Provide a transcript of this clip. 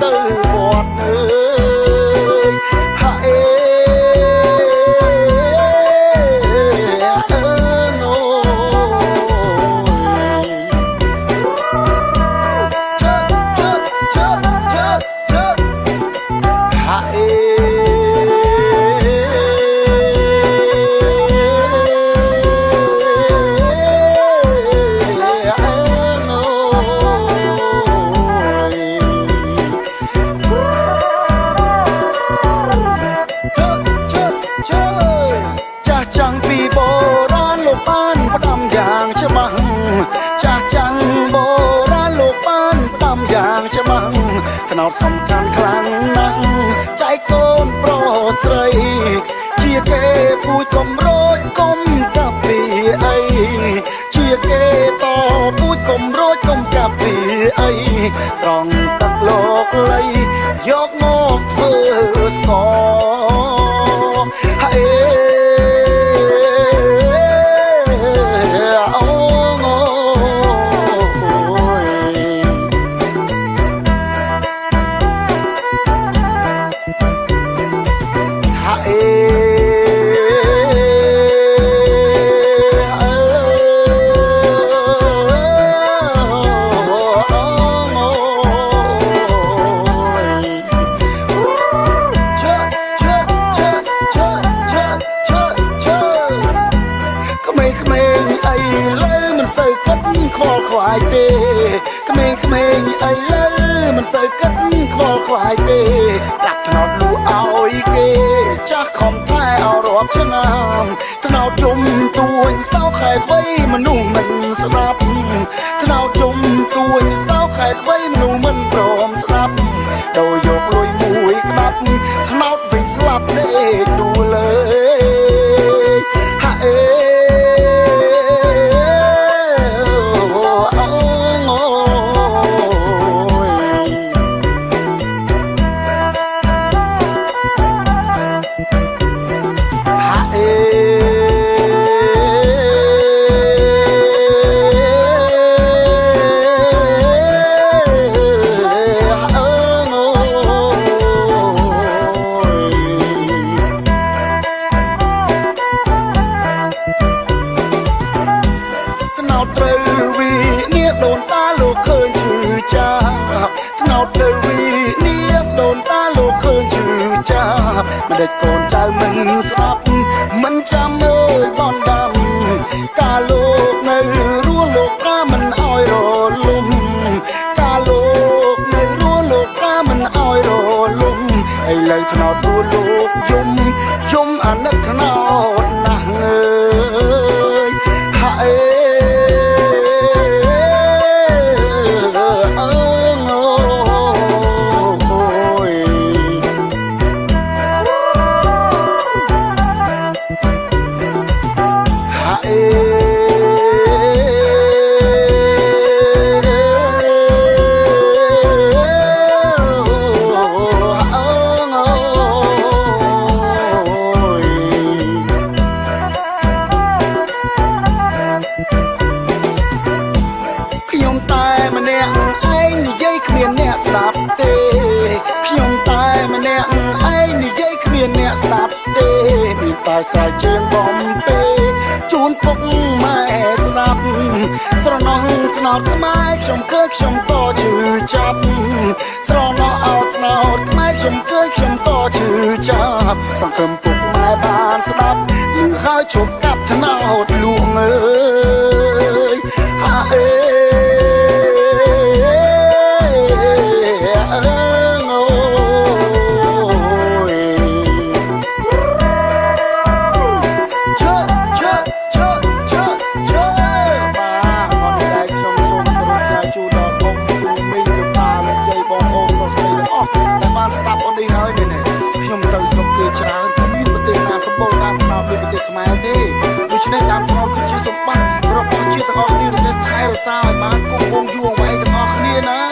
ទៅវត្តអើយហាអេថ្នោតសំខាន់ខ្លាំងណាស់ចែកកូនប្រុសស្រីជាគេពូជកំរួចកុំកាប់ពីអីជាគេតពូជកំរួចកុំកាប់ពីអីត្រង់ទឹកលោកលៃយកមកធ្វើស្ករហើយខ្វាយទេក្មេងអីលើមិនសូវគិតខ្វល់ខ្វាយទេដាក់ថ្នោតលូឲ្យគេចាស់ខំថែអររាប់ឆ្នាំថ្នោតយំទួញសោខែវ័យមនុស្សមិនស្ដាប់ថ្នោតយំទួញសោខែវ័យមនុស្សមិនព្រមស្ដាប់ដោយយកលុយមួយក្តាប់ថ្នោតវិញស្លាប់ដេកដួលលើហាអេមិនដេចកូនចៅមិនស្ដាប់មិនចាំអើយបនដាំកាលលោកនៅរស់លោកកាមិនអោយរលំកាលលោកនៅរស់លោកកាមិនអោយរលំឥឡូវថ្នោតដួលលោកយំអាណិតថ្នោតណាស់អើយហាអេខ្ញុំតែម្នាក់ឯងនិយាយគ្មានអ្នកស្ដាប់ទេខ្ញុំតែម្នាក់ឯងនិយាយគ្មានអ្នកស្ដាប់ទេមានតែស្រែកជើងបំពេជូនពុកម៉ែស្ដាប់ស្រណោះថ្នោតខ្មែរខ្ញុំឃើញខ្ញុំតជឿចាប់ស្រណោះអោតថ្នោតខ្មែរខ្ញុំឃើញខ្ញុំតជឿចាប់សង្ឃឹមពុកម៉ែបានស្ដាប់ឬហើយជប់កាប់ថ្នោតលួងអើយហាអេខ្ញុំទៅស្រុកគេច្រើនគ្មានប្រទេសណាសម្បូរតាមថ្នោតដូចប្រទេសខ្មែរទេដូច្នេះតាមថ្នោតគឺជាសម្បត្តិរបស់ជាតិទាំងអស់គ្នាដែលថែរក្សាឲ្យបានគង់វង្សយូរអង្វែងទាំងអស់គ្នាណា